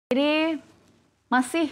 Jadi masih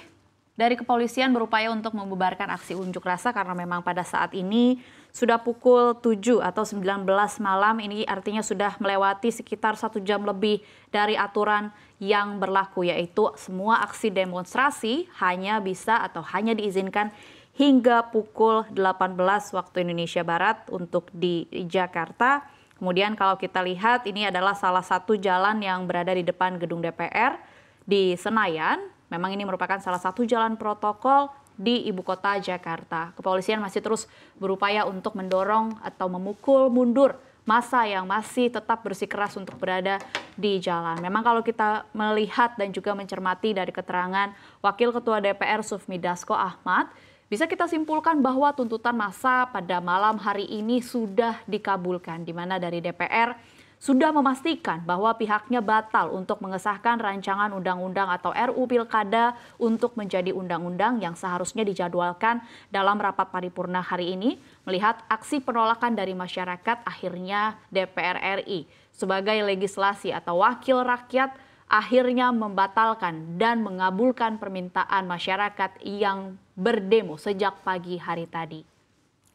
dari kepolisian berupaya untuk membubarkan aksi unjuk rasa karena memang pada saat ini sudah pukul 7 atau 19 malam, ini artinya sudah melewati sekitar 1 jam lebih dari aturan yang berlaku, yaitu semua aksi demonstrasi hanya bisa atau hanya diizinkan hingga pukul 18 waktu Indonesia Barat untuk di Jakarta. Kemudian kalau kita lihat ini adalah salah satu jalan yang berada di depan gedung DPR di Senayan. Memang ini merupakan salah satu jalan protokol di ibu kota Jakarta. Kepolisian masih terus berupaya untuk mendorong atau memukul mundur massa yang masih tetap bersikeras untuk berada di jalan. Memang kalau kita melihat dan juga mencermati dari keterangan Wakil Ketua DPR Sufmi Dasko Ahmad, bisa kita simpulkan bahwa tuntutan massa pada malam hari ini sudah dikabulkan, di mana dari DPR sudah memastikan bahwa pihaknya batal untuk mengesahkan rancangan undang-undang atau RUU Pilkada untuk menjadi undang-undang yang seharusnya dijadwalkan dalam rapat paripurna hari ini. Melihat aksi penolakan dari masyarakat, akhirnya DPR RI sebagai legislasi atau wakil rakyat akhirnya membatalkan dan mengabulkan permintaan masyarakat yang berdemo sejak pagi hari tadi.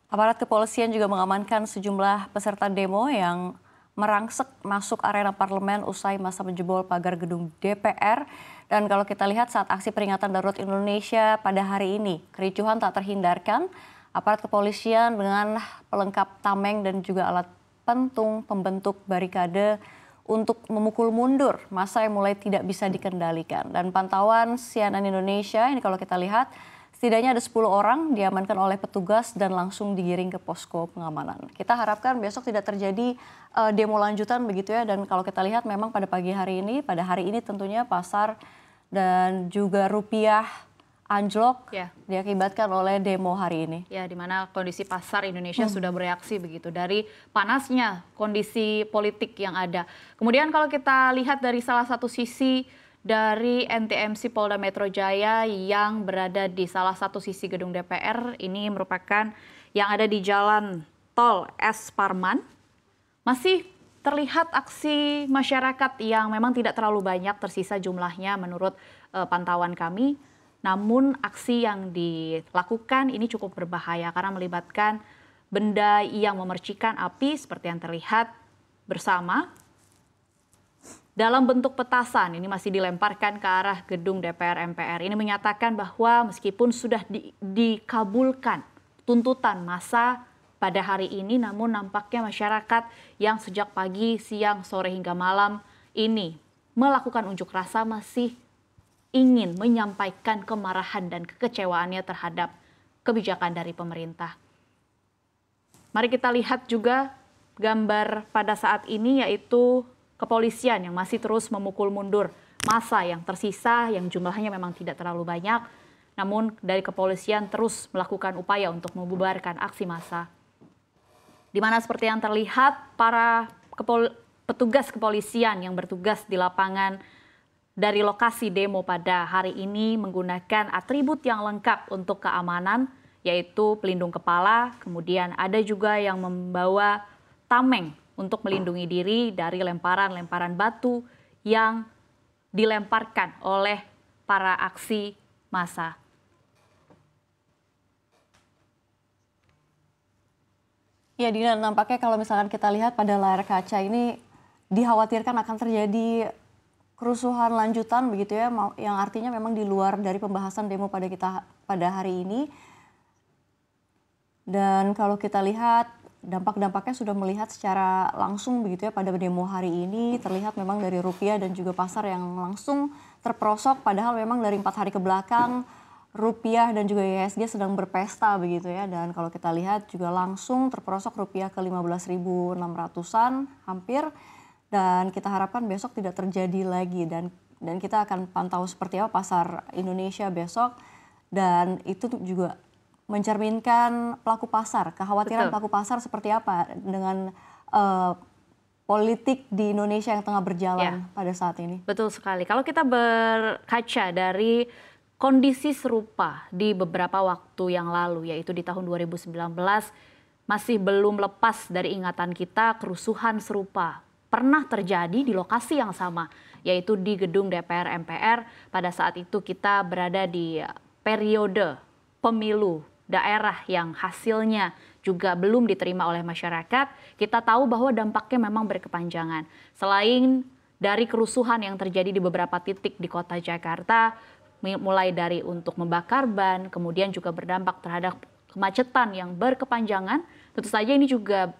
Aparat kepolisian juga mengamankan sejumlah peserta demo yang merangsek masuk arena parlemen usai masa menjebol pagar gedung DPR. Dan kalau kita lihat saat aksi peringatan darurat Indonesia pada hari ini, kericuhan tak terhindarkan. Aparat kepolisian dengan pelengkap tameng dan juga alat pentung pembentuk barikade untuk memukul mundur massa yang mulai tidak bisa dikendalikan. Dan pantauan CNN Indonesia, ini kalau kita lihat, setidaknya ada 10 orang diamankan oleh petugas dan langsung digiring ke posko pengamanan. Kita harapkan besok tidak terjadi demo lanjutan begitu ya. Dan kalau kita lihat memang pada pagi hari ini, pada hari ini tentunya pasar dan juga rupiah anjlok diakibatkan oleh demo hari ini. Ya, di mana kondisi pasar Indonesia sudah bereaksi begitu dari panasnya kondisi politik yang ada. Kemudian kalau kita lihat dari salah satu sisi dari NTMC Polda Metro Jaya yang berada di salah satu sisi gedung DPR, ini merupakan yang ada di Jalan Tol S. Parman. Masih terlihat aksi masyarakat yang memang tidak terlalu banyak tersisa jumlahnya menurut pantauan kami. Namun aksi yang dilakukan ini cukup berbahaya karena melibatkan benda yang memercikan api seperti yang terlihat bersama. Dalam bentuk petasan ini masih dilemparkan ke arah gedung DPR MPR. Ini menyatakan bahwa meskipun sudah dikabulkan tuntutan massa pada hari ini, namun nampaknya masyarakat yang sejak pagi, siang, sore hingga malam ini melakukan unjuk rasa masih ingin menyampaikan kemarahan dan kekecewaannya terhadap kebijakan dari pemerintah. Mari kita lihat juga gambar pada saat ini, yaitu kepolisian yang masih terus memukul mundur massa yang tersisa, yang jumlahnya memang tidak terlalu banyak. Namun dari kepolisian terus melakukan upaya untuk membubarkan aksi massa. Di mana seperti yang terlihat, para petugas kepolisian yang bertugas di lapangan dari lokasi demo pada hari ini menggunakan atribut yang lengkap untuk keamanan, yaitu pelindung kepala, kemudian ada juga yang membawa tameng untuk melindungi diri dari lemparan-lemparan batu yang dilemparkan oleh para aksi massa. Ya Dina, nampaknya kalau misalkan kita lihat pada layar kaca ini dikhawatirkan akan terjadi kerusuhan lanjutan begitu ya, yang artinya memang di luar dari pembahasan demo pada hari ini. Dan kalau kita lihat dampak-dampaknya sudah melihat secara langsung begitu ya pada demo hari ini, terlihat memang dari rupiah dan juga pasar yang langsung terperosok, padahal memang dari 4 hari ke belakang rupiah dan juga IHSG sedang berpesta begitu ya. Dan kalau kita lihat juga langsung terperosok rupiah ke 15.600-an hampir. Dan kita harapkan besok tidak terjadi lagi, dan kita akan pantau seperti apa pasar Indonesia besok. Dan itu juga mencerminkan pelaku pasar, kekhawatiran pelaku pasar seperti apa dengan politik di Indonesia yang tengah berjalan pada saat ini. Betul sekali. Kalau kita berkaca dari kondisi serupa di beberapa waktu yang lalu, yaitu di tahun 2019, masih belum lepas dari ingatan kita kerusuhan serupa pernah terjadi di lokasi yang sama, yaitu di gedung DPR MPR. Pada saat itu kita berada di periode pemilu daerah yang hasilnya juga belum diterima oleh masyarakat. Kita tahu bahwa dampaknya memang berkepanjangan. Selain dari kerusuhan yang terjadi di beberapa titik di kota Jakarta, mulai dari untuk membakar ban, kemudian juga berdampak terhadap kemacetan yang berkepanjangan, tentu saja ini juga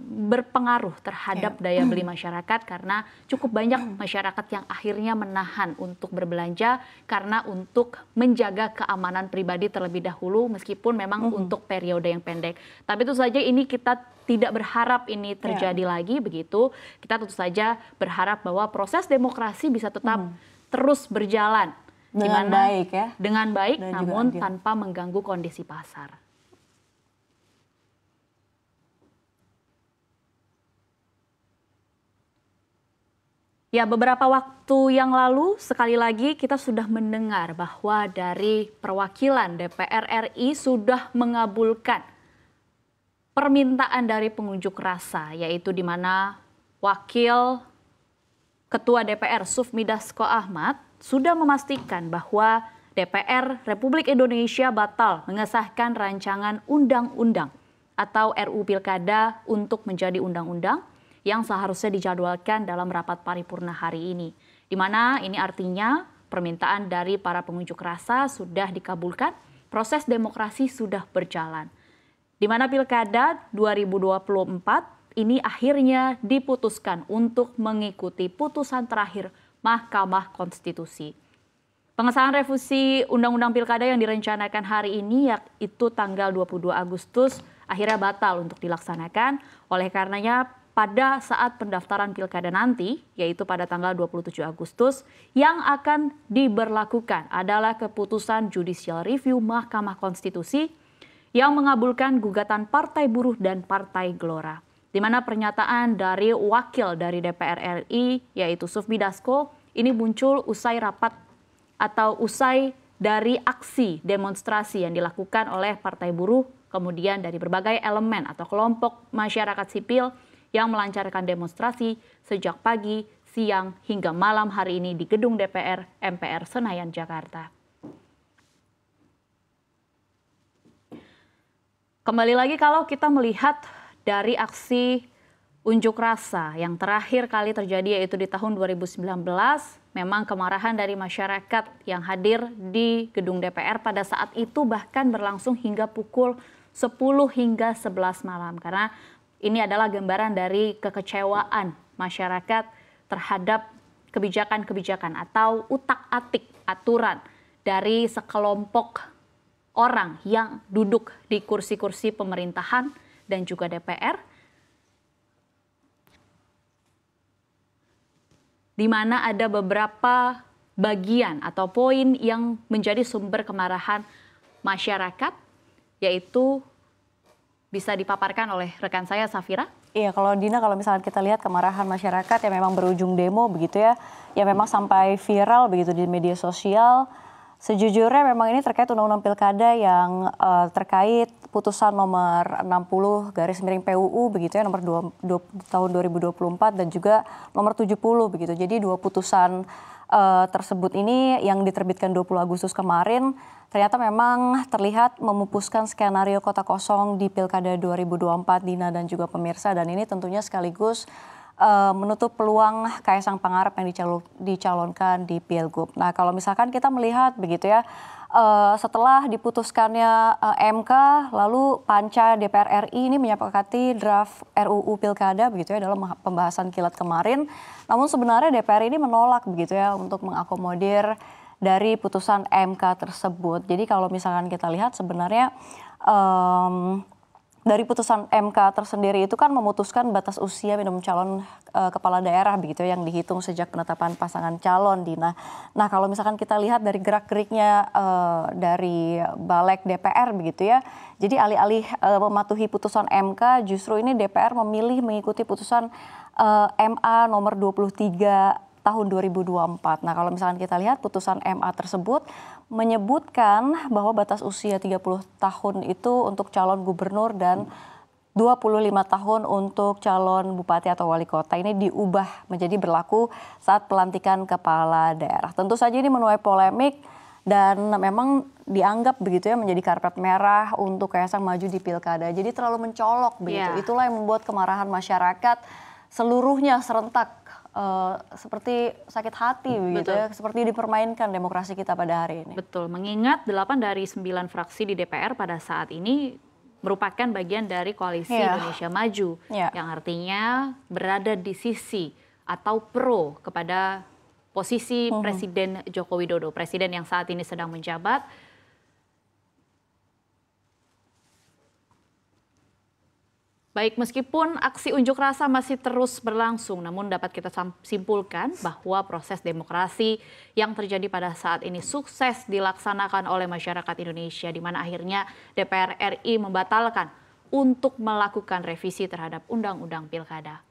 berpengaruh terhadap daya beli masyarakat karena cukup banyak masyarakat yang akhirnya menahan untuk berbelanja karena untuk menjaga keamanan pribadi terlebih dahulu meskipun memang untuk periode yang pendek. Tapi tentu saja ini kita tidak berharap ini terjadi lagi begitu. Kita tentu saja berharap bahwa proses demokrasi bisa tetap terus berjalan dengan baik ya. Dengan baik namun tanpa mengganggu kondisi pasar. Ya, beberapa waktu yang lalu sekali lagi kita sudah mendengar bahwa dari perwakilan DPR RI sudah mengabulkan permintaan dari pengunjuk rasa, yaitu di mana Wakil Ketua DPR Sufmi Dasko Ahmad sudah memastikan bahwa DPR Republik Indonesia batal mengesahkan rancangan undang-undang atau RUU Pilkada untuk menjadi undang-undang yang seharusnya dijadwalkan dalam rapat paripurna hari ini. Di mana ini artinya permintaan dari para pengunjuk rasa sudah dikabulkan, proses demokrasi sudah berjalan. Di mana Pilkada 2024 ini akhirnya diputuskan untuk mengikuti putusan terakhir Mahkamah Konstitusi. Pengesahan revisi Undang-Undang Pilkada yang direncanakan hari ini yaitu tanggal 22 Agustus akhirnya batal untuk dilaksanakan. Oleh karenanya pada saat pendaftaran Pilkada nanti, yaitu pada tanggal 27 Agustus, yang akan diberlakukan adalah keputusan Judicial Review Mahkamah Konstitusi yang mengabulkan gugatan Partai Buruh dan Partai Gelora. Di mana pernyataan dari wakil dari DPR RI, yaitu Sufmi Dasko, ini muncul usai rapat atau usai dari aksi demonstrasi yang dilakukan oleh Partai Buruh, kemudian dari berbagai elemen atau kelompok masyarakat sipil yang melancarkan demonstrasi sejak pagi, siang, hingga malam hari ini di gedung DPR MPR Senayan, Jakarta. Kembali lagi kalau kita melihat dari aksi unjuk rasa yang terakhir kali terjadi yaitu di tahun 2019, memang kemarahan dari masyarakat yang hadir di gedung DPR pada saat itu bahkan berlangsung hingga pukul 10 hingga 11 malam karena ini adalah gambaran dari kekecewaan masyarakat terhadap kebijakan-kebijakan atau utak-atik aturan dari sekelompok orang yang duduk di kursi-kursi pemerintahan dan juga DPR, di mana ada beberapa bagian atau poin yang menjadi sumber kemarahan masyarakat, yaitu bisa dipaparkan oleh rekan saya, Safira? Iya, kalau Dina, kalau misalnya kita lihat kemarahan masyarakat yang memang berujung demo begitu ya, yang memang sampai viral begitu di media sosial. Sejujurnya memang ini terkait Undang-Undang Pilkada yang terkait putusan nomor 60/PUU begitu ya, nomor 2 tahun 2024 dan juga nomor 70 begitu. Jadi dua putusan tersebut ini yang diterbitkan 20 Agustus kemarin ternyata memang terlihat memupuskan skenario kota kosong di Pilkada 2024, Dina dan juga pemirsa, dan ini tentunya sekaligus menutup peluang Kaisang Pangarep yang dicalonkan di Pilgub. Nah, kalau misalkan kita melihat begitu ya, setelah diputuskannya MK, lalu Panca DPR RI ini menyepakati draft RUU Pilkada begitu ya dalam pembahasan kilat kemarin. Namun sebenarnya DPR ini menolak begitu ya untuk mengakomodir dari putusan MK tersebut. Jadi kalau misalkan kita lihat sebenarnya dari putusan MK tersendiri itu kan memutuskan batas usia minimum calon kepala daerah begitu yang dihitung sejak penetapan pasangan calon, Dina. Nah, kalau misalkan kita lihat dari gerak-geriknya dari Balik DPR begitu ya. Jadi alih-alih mematuhi putusan MK, justru ini DPR memilih mengikuti putusan MA nomor 23 tahun 2024. Nah, kalau misalkan kita lihat putusan MA tersebut menyebutkan bahwa batas usia 30 tahun itu untuk calon gubernur dan 25 tahun untuk calon bupati atau wali kota ini diubah menjadi berlaku saat pelantikan kepala daerah. Tentu saja ini menuai polemik dan memang dianggap begitu ya menjadi karpet merah untuk Kaisang maju di pilkada. Jadi terlalu mencolok begitu. Itulah yang membuat kemarahan masyarakat seluruhnya serentak seperti sakit hati begitu ya, seperti dipermainkan demokrasi kita pada hari ini. Betul, mengingat 8 dari 9 fraksi di DPR pada saat ini merupakan bagian dari koalisi Indonesia Maju, yang artinya berada di sisi atau pro kepada posisi Presiden Joko Widodo, presiden yang saat ini sedang menjabat. Baik, meskipun aksi unjuk rasa masih terus berlangsung, namun dapat kita simpulkan bahwa proses demokrasi yang terjadi pada saat ini sukses dilaksanakan oleh masyarakat Indonesia, di mana akhirnya DPR RI membatalkan untuk melakukan revisi terhadap Undang-Undang Pilkada.